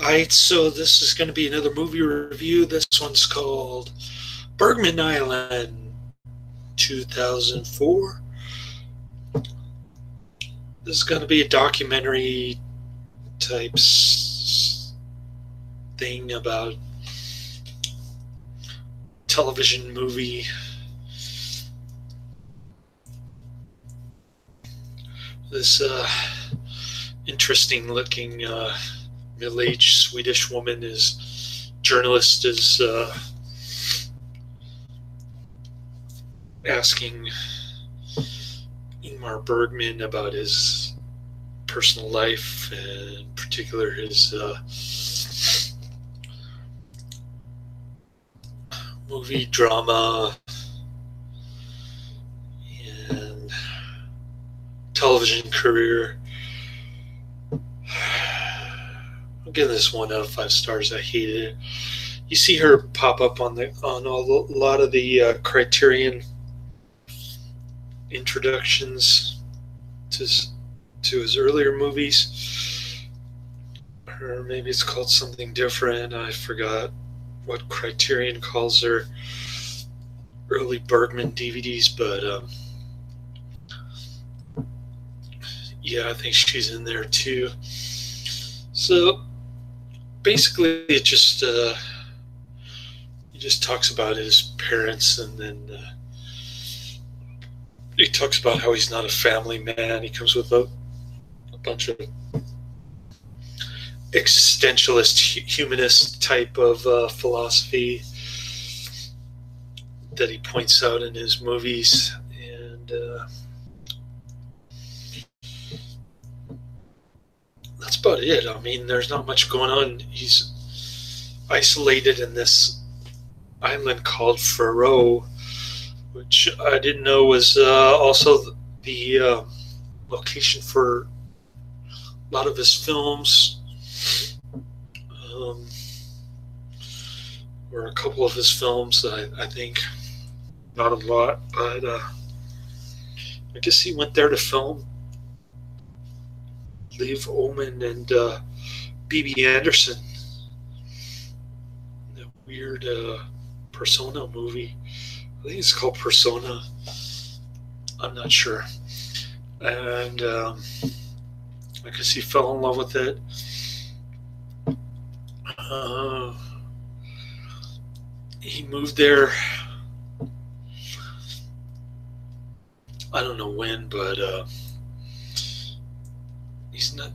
Alright, so this is going to be another movie review. This one's called Bergman Island 2004. This is going to be a documentary type thing about television movie. This interesting looking middle-aged Swedish woman journalist is asking Ingmar Bergman about his personal life, and in particular his movie, drama, and television career. I'll give this 1 out of 5 stars. I hated it. You see her pop up on a lot of the Criterion introductions to his earlier movies, or maybe it's called something different. I forgot what Criterion calls their early Bergman DVDs, but yeah, I think she's in there too. So basically, it just he just talks about his parents, and then he talks about how he's not a family man. He comes with a bunch of existentialist, humanist type of philosophy that he points out in his movies, and that's about it. I mean, there's not much going on. He's isolated in this island called Faroe, which I didn't know was also the location for a lot of his films, or a couple of his films. I think not a lot, but I guess he went there to film Liv Ullmann and B.B. Anderson, the weird Persona movie. I think it's called Persona. I'm not sure. And I guess he fell in love with it. He moved there. I don't know when, but he's not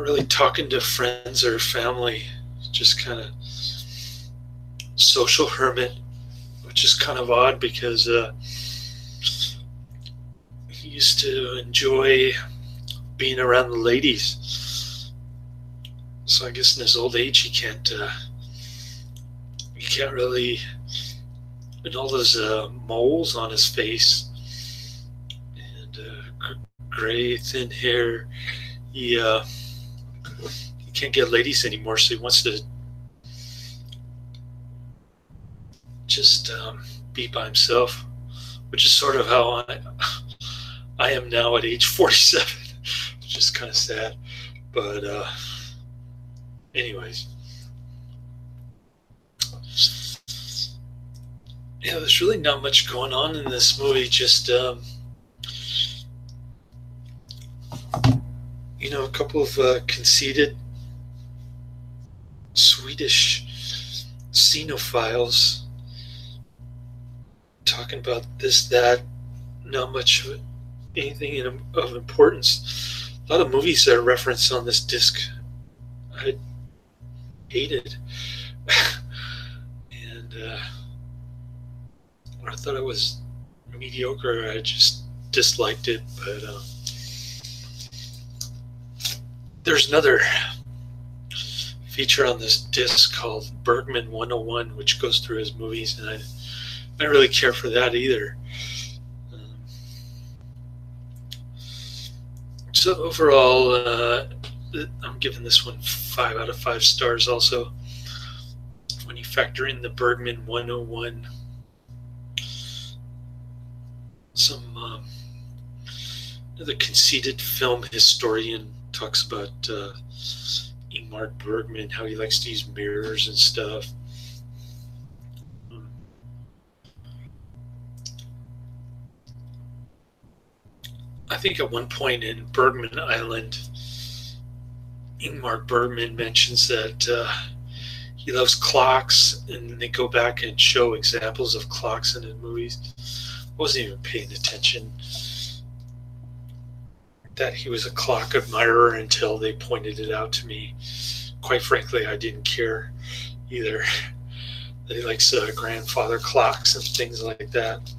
really talking to friends or family. Just kind of social hermit, which is kind of odd because he used to enjoy being around the ladies. So I guess in his old age he can't really, and all those moles on his face and gray thin hair. He can't get ladies anymore, so he wants to just be by himself, which is sort of how I am now at age 47, which is kind of sad. But anyways, yeah, there's really not much going on in this movie. Just a couple of conceited Swedish cinephiles talking about this, that, not much of anything of importance. A lot of movies that are referenced on this disc I hated, and I thought it was mediocre. I just disliked it. But there's another feature on this disc called Bergman 101, which goes through his movies, and I don't really care for that either. So overall, I'm giving this one 5 out of 5 stars also. When you factor in the Bergman 101, some the conceited film historian talks about Ingmar Bergman, how he likes to use mirrors and stuff. I think at one point in Bergman Island, Ingmar Bergman mentions that he loves clocks, and they go back and show examples of clocks in his movies. I wasn't even paying attention that he was a clock admirer until they pointed it out to me. Quite frankly, I didn't care either. That he likes grandfather clocks and things like that.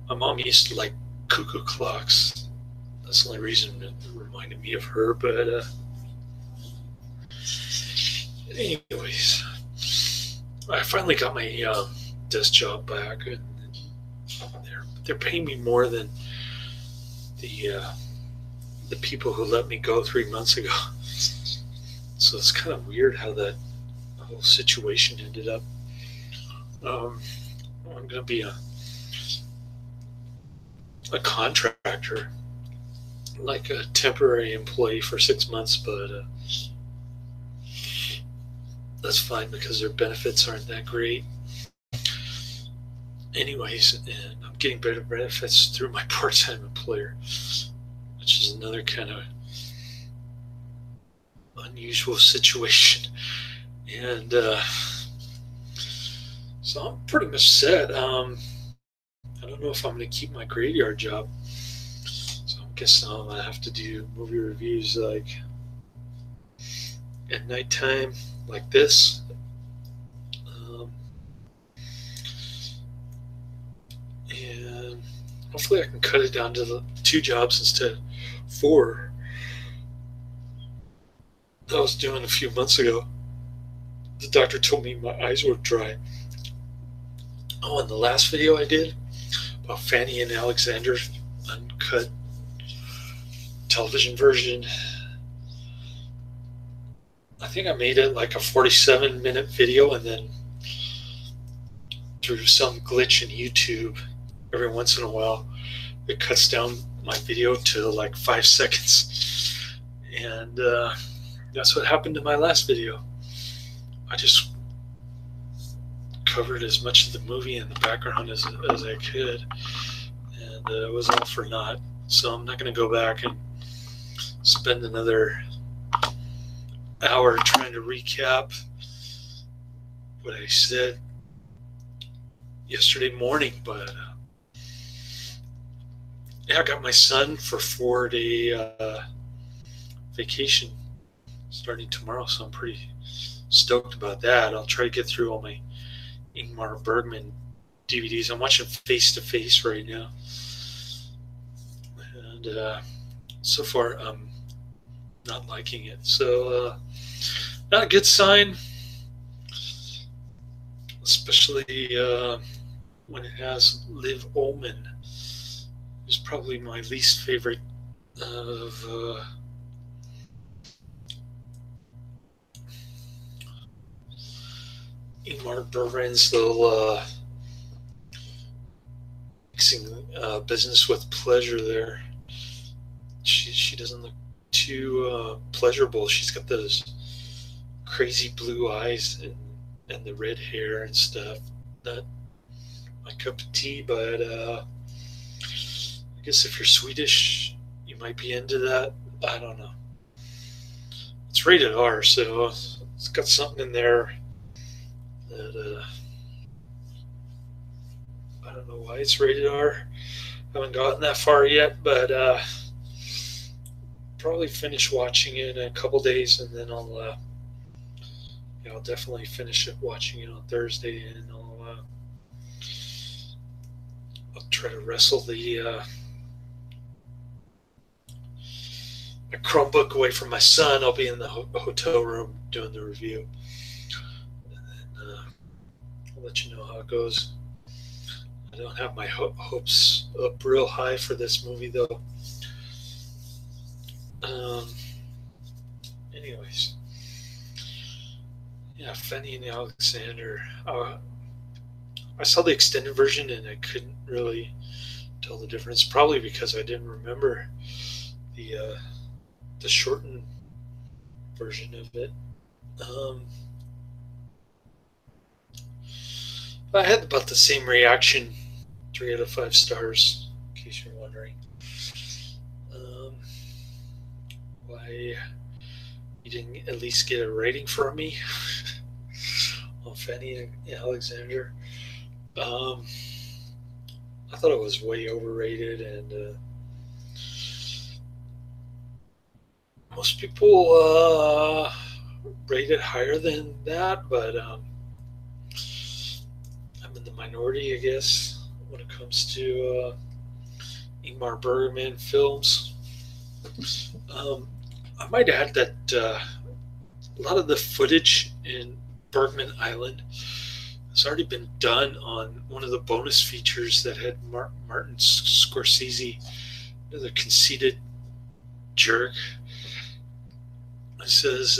My mom used to like cuckoo clocks. That's the only reason it reminded me of her. But anyways, I finally got my desk job back, and they're paying me more than the people who let me go 3 months ago. So it's kind of weird how that whole situation ended up. I'm going to be a contractor, like a temporary employee for 6 months, but that's fine because their benefits aren't that great. Anyways, and I'm getting better benefits through my part-time employer, which is another kind of unusual situation. And so I'm pretty much set. I don't know if I'm going to keep my graveyard job, so I guess I'm going to have to do movie reviews like at nighttime, like this. And hopefully I can cut it down to the 2 jobs instead of 4 that I was doing a few months ago. The doctor told me my eyes were dry. Oh, and the last video I did about Fanny and Alexander's uncut television version, I think I made it like a 47-minute video, and then through some glitch in YouTube, every once in a while, it cuts down my video to like 5 seconds. And that's what happened to my last video. I just covered as much of the movie in the background as I could, and it was all for naught. So I'm not going to go back and spend another hour trying to recap what I said yesterday morning. But yeah, I got my son for 4-day vacation starting tomorrow, so I'm pretty stoked about that. I'll try to get through all my Ingmar Bergman DVDs. I'm watching Face to Face right now, and so far I'm not liking it. So not a good sign, especially when it has Liv Ullmann, who's probably my least favorite of Ingmar Bergman's little mixing business with pleasure there. She doesn't look too pleasurable. She's got those crazy blue eyes and the red hair and stuff. Not my cup of tea, but I guess if you're Swedish, you might be into that. I don't know. It's rated R, so it's got something in there that I don't know why it's rated R. I haven't gotten that far yet, but probably finish watching it in a couple days, and then I'll definitely finish it watching it on Thursday, and I'll try to wrestle the my Chromebook away from my son. I'll be in the hotel room doing the review, and then I'll let you know how it goes. I don't have my hopes up real high for this movie, though. Anyways, yeah, Fanny and Alexander. I saw the extended version and I couldn't really tell the difference, probably because I didn't remember the the shortened version of it. I had about the same reaction, 3 out of 5 stars, in case you're wondering. Why you didn't at least get a rating from me on Fanny and Alexander. I thought it was way overrated, and most people rate it higher than that, but I'm in the minority, I guess, when it comes to Ingmar Bergman films. I might add that a lot of the footage in Bergman Island has already been done on one of the bonus features that had Martin Scorsese, the conceited jerk. It says,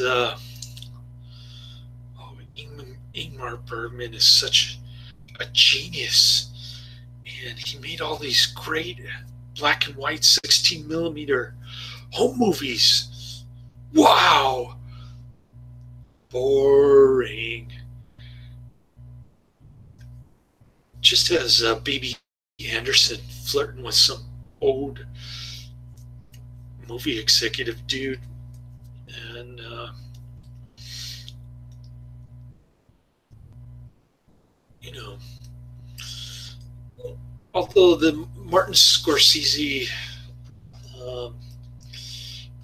Ingmar Bergman is such a genius, and he made all these great black and white 16 millimeter home movies. Wow! Boring. Just as Baby Anderson flirting with some old movie executive dude, and although the Martin Scorsese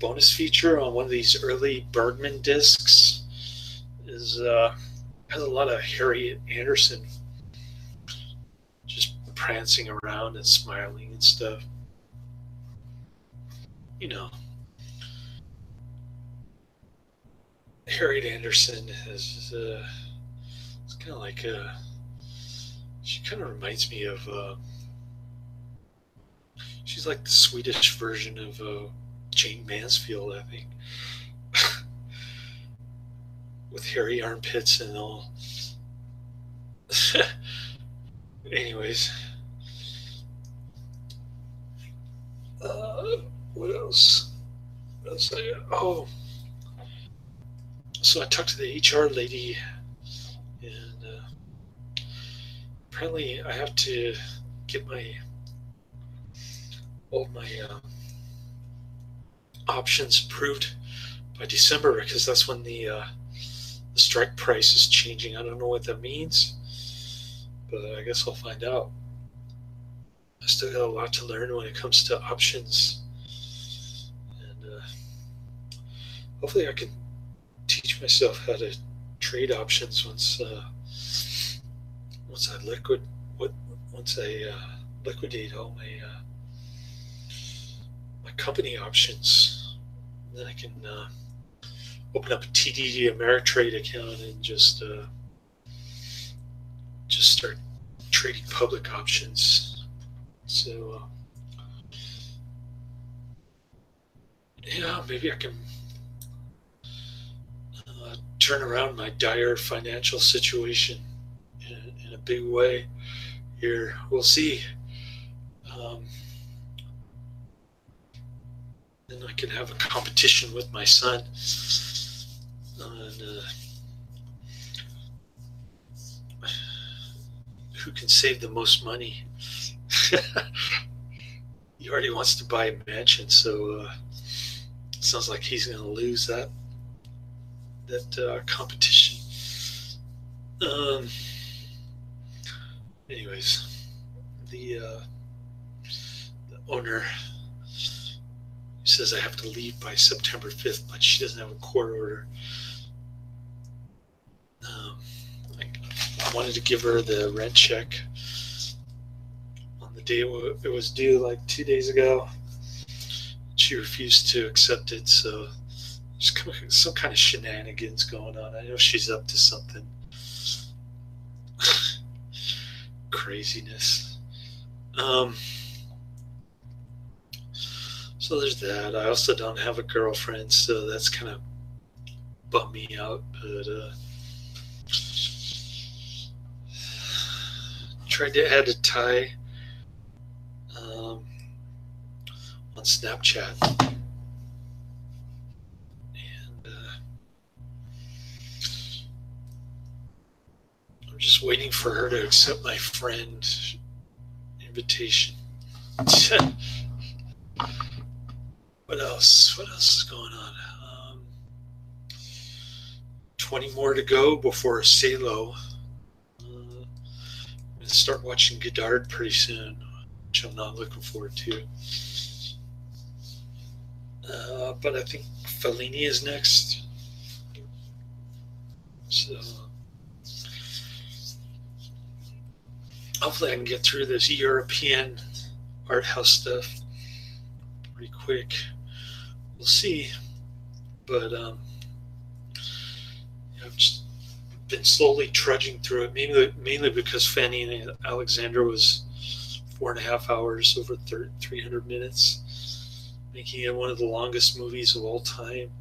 bonus feature on one of these early Bergman discs has a lot of Harry Anderson just prancing around and smiling and stuff. Harriet Anderson is it's kind of like she kind of reminds me of she's like the Swedish version of Jane Mansfield, I think, with hairy armpits and all. Anyways, what else? So I talked to the HR lady, and apparently I have to get all my options approved by December, because that's when the strike price is changing. I don't know what that means, but I guess I'll find out. I still got a lot to learn when it comes to options, and hopefully I can teach myself how to trade options once I liquidate all my company options. And then I can open up a TD Ameritrade account and just start trading public options. So maybe I can turn around my dire financial situation in a big way here. We'll see. Then I can have a competition with my son on who can save the most money. He already wants to buy a mansion, so it sounds like he's going to lose that competition. Anyways, the owner says I have to leave by September 5th, but she doesn't have a court order. I wanted to give her the rent check on the day it was due, like 2 days ago. She refused to accept it, so there's some kind of shenanigans going on. I know she's up to something. Craziness. So there's that. I also don't have a girlfriend, so that's kind of bummed me out. But tried to add a tie on Snapchat. just waiting for her to accept my friend invitation. What else? What else is going on? 20 more to go before Salo. I'm going to start watching Godard pretty soon, which I'm not looking forward to. But I think Fellini is next. So hopefully I can get through this European art house stuff pretty quick. We'll see. But I've just been slowly trudging through it, mainly because Fanny and Alexandra was 4.5 hours, over 300 minutes, making it one of the longest movies of all time.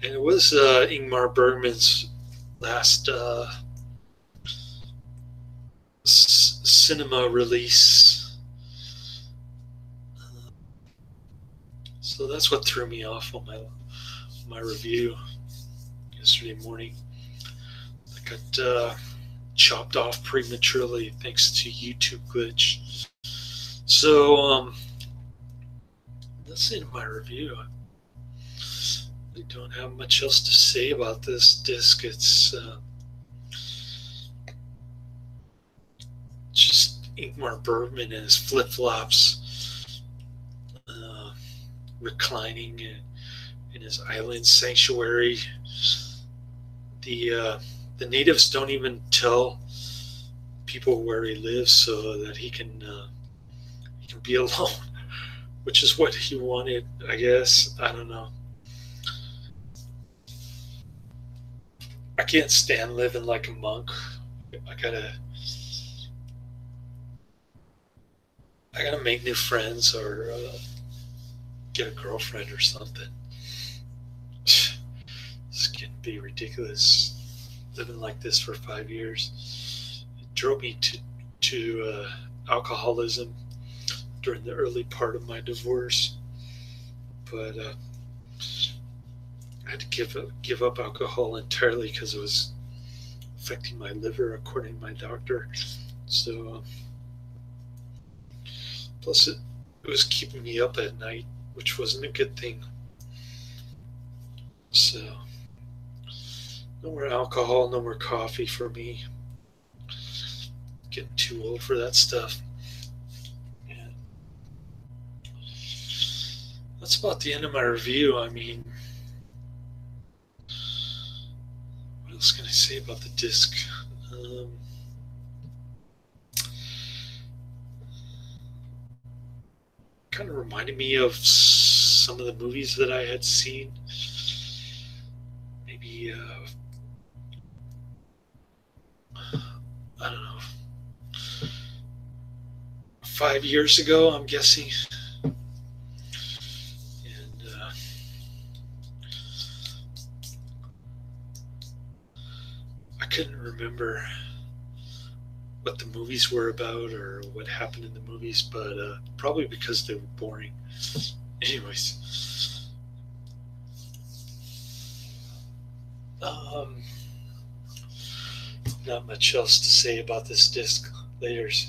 And it was Ingmar Bergman's last cinema release. So that's what threw me off on my review yesterday morning. I got chopped off prematurely thanks to YouTube glitch. So that's the end of my review. I don't have much else to say about this disc. It's just Ingmar Bergman and his flip-flops, reclining in his island sanctuary. The natives don't even tell people where he lives so that he can be alone, which is what he wanted, I guess. I don't know. I can't stand living like a monk. I gotta make new friends or get a girlfriend or something. This can be ridiculous. Living like this for 5 years. It drove me to alcoholism during the early part of my divorce, but I had to give up alcohol entirely because it was affecting my liver, according to my doctor. So, plus it was keeping me up at night, which wasn't a good thing. So, no more alcohol, no more coffee for me. Getting too old for that stuff. And that's about the end of my review. I mean, what else can I say about the disc? Kind of reminded me of some of the movies that I had seen. Maybe, I don't know, 5 years ago, I'm guessing. And I couldn't remember what the movies were about or what happened in the movies, but probably because they were boring. Anyways, not much else to say about this disc. Laters.